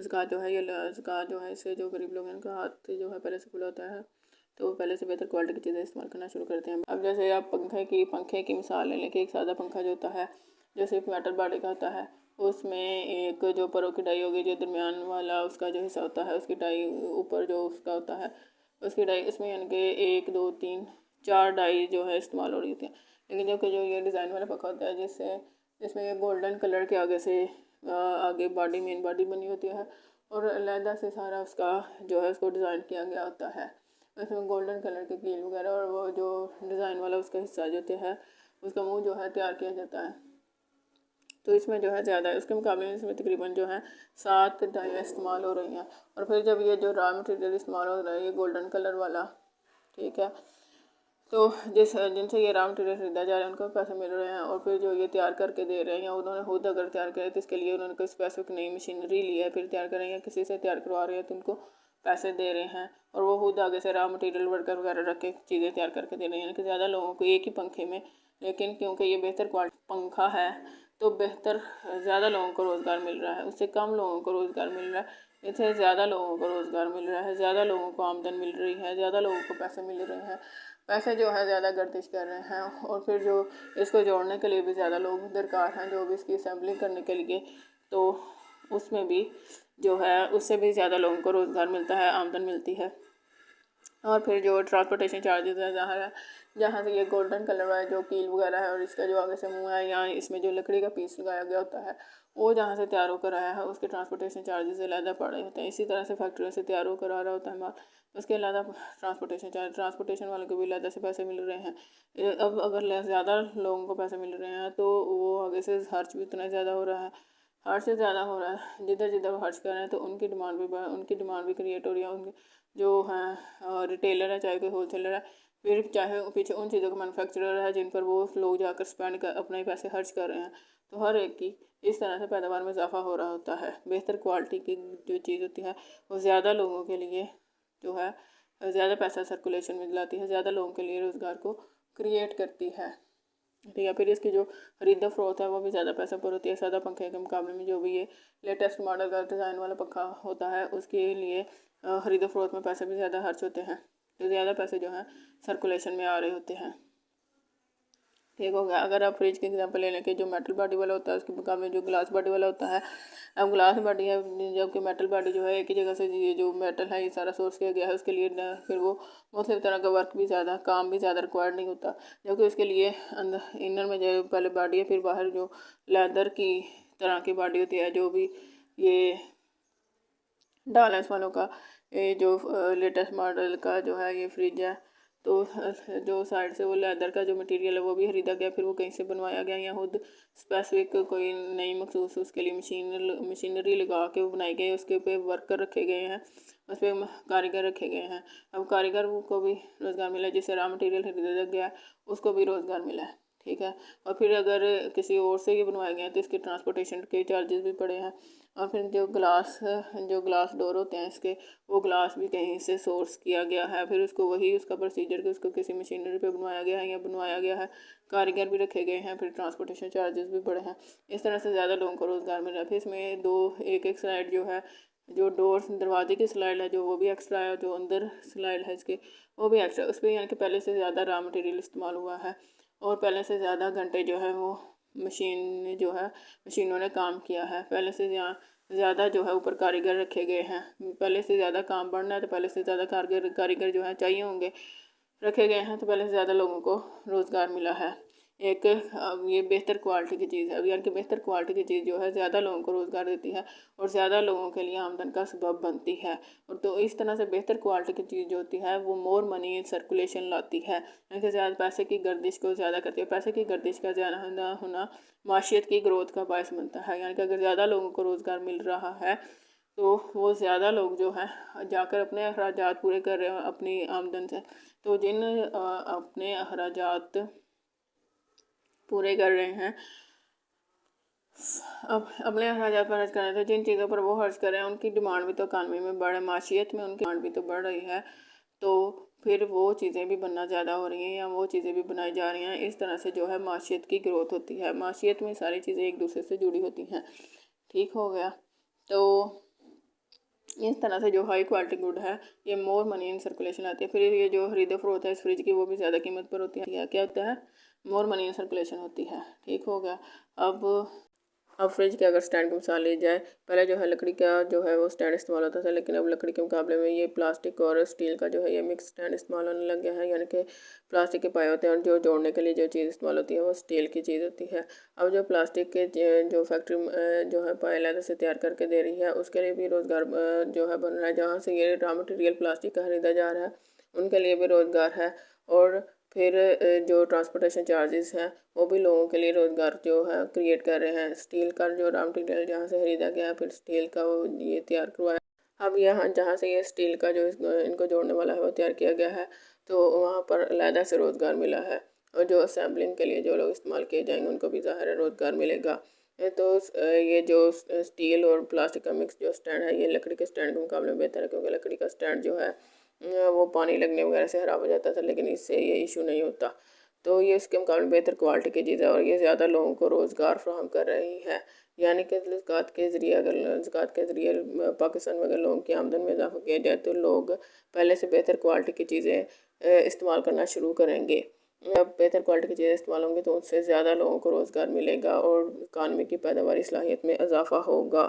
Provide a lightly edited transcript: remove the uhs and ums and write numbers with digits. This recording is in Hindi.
ज़कात जो है, ये ज़कात जो है इससे जो गरीब लोग हैं उनका हाथ जो है पहले से खुला होता है, तो वो पहले से बेहतर क्वालिटी की चीज़ें इस्तेमाल करना शुरू करते हैं। अब जैसे आप पंखे की मिसाल ले लें कि एक सादा पंखा जो होता है जो सिर्फ मेटल बॉडी का होता है, उसमें एक जो परों की डाई होगी, जो दरमियान वाला उसका जो हिस्सा होता है उसकी डाई ऊपर जो उसका होता है उसकी डाई, इसमें यानी कि 1 2 3 4 डाई जो है इस्तेमाल हो रही होती है। लेकिन जबकि जो ये डिज़ाइन वाला पंखा होता है जिसमें ये गोल्डन कलर के आगे से आगे मेन बॉडी बनी होती है और अलहदा से सारा उसका जो है उसको डिज़ाइन किया गया होता है। उसमें गोल्डन कलर के कील वगैरह और वो जो डिज़ाइन वाला उसका हिस्सा जो है उसका मुंह जो है तैयार किया जाता है। तो इसमें जो है ज़्यादा उसके मुकाबले में इसमें तकरीबन जो है 7 डाइयाँ इस्तेमाल हो रही हैं। और फिर जब ये जो रॉ मटेरियल इस्तेमाल हो रहा है ये गोल्डन कलर वाला, ठीक है, तो जिनसे ये रॉ मटेरियल खरीदा जा रहा है उनको पैसे मिल रहे हैं और फिर जो ये तैयार करके दे रहे हैं या उन्होंने खुद अगर तैयार करे तो इसके लिए उन्होंने कोई स्पेसिफिक नई मशीनरी ली है फिर तैयार करें या किसी से तैयार करवा रहे हैं तो उनको पैसे दे रहे हैं और वो खुद आगे से रॉ मटेरियल वर्कर वगैरह रख के चीज़ें तैयार करके दे रहे हैं। यानी कि ज़्यादा लोगों को एक ही पंखे में, लेकिन क्योंकि ये बेहतर क्वालिटी पंखा है तो बेहतर ज़्यादा लोगों को रोज़गार मिल रहा है, उससे कम लोगों को रोज़गार मिल रहा है, इससे ज़्यादा लोगों को रोज़गार मिल रहा है, ज़्यादा लोगों को आमदन मिल रही है, ज़्यादा लोगों को पैसे मिल रहे हैं, पैसे जो है ज़्यादा गर्दिश कर रहे हैं और फिर जो इसको जोड़ने के लिए भी ज़्यादा लोग दरकार हैं जो भी इसकी असेंबली करने के लिए, तो उसमें भी जो है उससे भी ज़्यादा लोगों को रोज़गार मिलता है, आमदन मिलती है। और फिर जो ट्रांसपोर्टेशन चार्जेस है जहाँ से ये गोल्डन कलर वाला जो कील वगैरह है और इसका जो आगे से मुँह है या इसमें जो लकड़ी का पीस लगाया गया होता है वो जहाँ से तैयार होकर आया है उसके ट्रांसपोर्टेशन चार्जेस अलग पड़ रहे होते हैं। इसी तरह से फैक्ट्रियों से तैयार होकर आ रहा होता है माल, उसके अलावा ट्रांसपोर्टेशन वालों को भी अलग से पैसे मिल रहे हैं। अब अगर ज़्यादा लोगों को पैसे मिल रहे हैं तो वो आगे से खर्च भी इतना ज़्यादा हो रहा है, हर्ष से ज़्यादा हो रहा है, जिधर जिधर वो हर्ष कर रहे हैं तो उनकी डिमांड भी क्रिएट हो रही है। उनके जो हैं रिटेलर है चाहे कोई होलसेलर है, फिर चाहे पीछे उन चीज़ों का मैन्युफैक्चरर है जिन पर वो लोग जाकर स्पेंड कर अपने ही पैसे खर्च कर रहे हैं, तो हर एक की इस तरह से पैदावार में इजाफा हो रहा होता है। बेहतर क्वालिटी की जो चीज़ होती है वो ज़्यादा लोगों के लिए जो है ज़्यादा पैसा सर्कुलेशन में दिलाती है, ज़्यादा लोगों के लिए रोज़गार को क्रिएट करती है। ठीक है, फिर इसकी जो खरीद फरोख्त है वो भी ज़्यादा पैसा पर होती है। सादा पंखे के मुकाबले में जो भी ये लेटेस्ट मॉडल का डिज़ाइन वाला पंखा होता है उसके लिए खरीद फरोख्त में पैसे भी ज़्यादा खर्च होते हैं, तो ज़्यादा पैसे जो हैं सर्कुलेशन में आ रहे होते हैं। ठीक हो गया। अगर आप फ्रिज के एग्जांपल ले लें कि जो मेटल बॉडी वाला होता है उसके मुकाबले जो ग्लास बॉडी वाला होता है, अब ग्लास बॉडी है जबकि मेटल बॉडी जो है एक ही जगह से ये जो मेटल है ये सारा सोर्स किया गया है, उसके लिए फिर वो मुख्तलिफ तरह का वर्क भी ज़्यादा काम भी ज़्यादा रिक्वायर्ड नहीं होता, जबकि उसके लिए अंदर इनर में जो पहले बॉडी है फिर बाहर जो लेदर की तरह की बॉडी होती है। जो भी ये डालेंस वालों का ये जो लेटेस्ट मॉडल का जो है ये फ्रिज है, तो जो साइड से वो लेदर का जो मटेरियल है वो भी खरीदा गया, फिर वो कहीं से बनवाया गया या खुद स्पेसिफिक कोई नई मखसूस उसके लिए मशीनरी लगा के वो बनाई गई, उसके ऊपर वर्कर रखे गए हैं, उस पर कारीगर रखे गए हैं। अब कारीगर को भी रोज़गार मिला, जिससे रॉ मटेरियल खरीदा गया है उसको भी रोज़गार मिला है। ठीक है, और फिर अगर किसी और से ये बनवाए गए हैं तो इसके ट्रांसपोर्टेशन के चार्जेस भी पड़े हैं। और फिर जो ग्लास डोर होते हैं इसके, वो ग्लास भी कहीं से सोर्स किया गया है, फिर उसको वही उसका प्रोसीजर कि उसको किसी मशीनरी पे बनवाया गया है या बनवाया गया है, कारीगर भी रखे गए हैं, फिर ट्रांसपोर्टेशन चार्जेस भी बढ़े हैं। इस तरह से ज़्यादा लोगों को रोज़गार मिल रहा है। फिर इसमें एक स्लाइड जो है जो डोर दरवाजे की स्लाइड है जो वो भी एक्स्ट्रा है, जो अंदर स्लाइड है इसके वो भी एक्स्ट्रा, उस पर यानी कि पहले से ज़्यादा रॉ मटेरियल इस्तेमाल हुआ है और पहले से ज़्यादा घंटे जो है वो मशीनों ने काम किया है। पहले से ज़्यादा जो है ऊपर कारीगर रखे गए हैं, पहले से ज़्यादा काम बढ़ना है तो पहले से ज़्यादा कारीगर जो है चाहिए होंगे, रखे गए हैं, तो पहले से ज़्यादा लोगों को रोज़गार मिला है। एक ये बेहतर क्वालिटी की चीज़ है। अब यानी कि बेहतर क्वालिटी की चीज़ जो है ज़्यादा लोगों को रोज़गार देती है और ज़्यादा लोगों के लिए आमदन का सबब बनती है। और तो इस तरह से बेहतर क्वालिटी की चीज़ जो होती है वो मोर मनी इन सर्कुलेशन लाती है, यानी कि ज़्यादा पैसे की गर्दिश को ज़्यादा करती है। पैसे की गर्दिश का ज़्यादा होना माशियत की ग्रोथ का बायस बनता है, यानी कि अगर ज़्यादा लोगों को रोज़गार मिल रहा है तो वो ज़्यादा लोग जो हैं जाकर अपने अखराजात पूरे कर रहे हैं अपनी आमदन से। तो जिन अपने अखराजात पूरे कर रहे हैं अब अपने अखराजात पर खर्च कर रहे हैं, तो जिन चीज़ों पर वो खर्च कर रहे हैं उनकी डिमांड भी तो इकानमी में बढ़ माशियत में उनकी डिमांड भी तो बढ़ रही है, तो फिर वो चीज़ें भी बनना ज़्यादा हो रही हैं या वो चीज़ें भी बनाई जा रही हैं। इस तरह से जो है माशियत की ग्रोथ होती है। माशियत में सारी चीज़ें एक दूसरे से जुड़ी होती हैं। ठीक हो गया। तो इस तरह से जो हाई क्वालिटी गुड है ये मोर मनी इन सर्कुलेशन आती है। फिर ये जो खरीदो फरोख्त है इस फ्रिज की वो भी ज़्यादा कीमत पर होती है। क्या होता है? मोर मनी इन सर्कुलेशन होती है। ठीक हो गया। अब फ्रिज के अगर स्टैंड की मिसाल ली जाए, पहले जो है लकड़ी का जो है वो स्टैंड इस्तेमाल होता था, लेकिन अब लकड़ी के मुकाबले में ये प्लास्टिक और स्टील का जो है ये मिक्स स्टैंड इस्तेमाल होने लग गया है। यानी कि प्लास्टिक के पाए होते हैं और जो जोड़ने के लिए जो चीज़ इस्तेमाल होती है वो स्टील की चीज़ होती है। अब जो प्लास्टिक के जो फैक्ट्री जो है पाए अलग से तैयार करके दे रही है उसके लिए भी रोज़गार जो है बन रहा है। जहाँ से ये रॉ मटेरियल प्लास्टिक का खरीदा जा रहा है उनके लिए भी रोज़गार है। और फिर जो ट्रांसपोर्टेशन चार्जेस हैं वो भी लोगों के लिए रोज़गार जो है क्रिएट कर रहे हैं। स्टील का जो रॉ मटेरियल जहाँ से खरीदा गया है फिर स्टील का वो ये तैयार करवाया। अब यहाँ जहाँ से ये स्टील का जो इनको जोड़ने वाला है वो तैयार किया गया है तो वहाँ पर अलहदा से रोज़गार मिला है। और जो असेंबलिंग के लिए जो लोग इस्तेमाल किए जाएंगे उनको भी ज़ाहिर है रोज़गार मिलेगा। तो ये जो स्टील और प्लास्टिक का मिक्स जो स्टैंड है ये लकड़ी के स्टैंड के मुकाबले में बेहतर है, क्योंकि लकड़ी का स्टैंड जो है वो पानी लगने वगैरह से ख़राब हो जाता था, लेकिन इससे ये इशू नहीं होता। तो ये इसके मुकाबले बेहतर क्वालिटी की चीज़ है और ये ज़्यादा लोगों को रोज़गार फ्राहम कर रही है। यानी कि ज़कात के ज़रिए पाकिस्तान में अगर लोगों की आमदन में इजाफा किया जाए तो लोग पहले से बेहतर क्वालिटी की चीज़ें इस्तेमाल करना शुरू करेंगे। अब बेहतर क्वालिटी की चीज़ें इस्तेमाल होंगी तो उससे ज़्यादा लोगों को रोज़गार मिलेगा और इकानमी की पैदावारी सलाहियत में इजाफा होगा।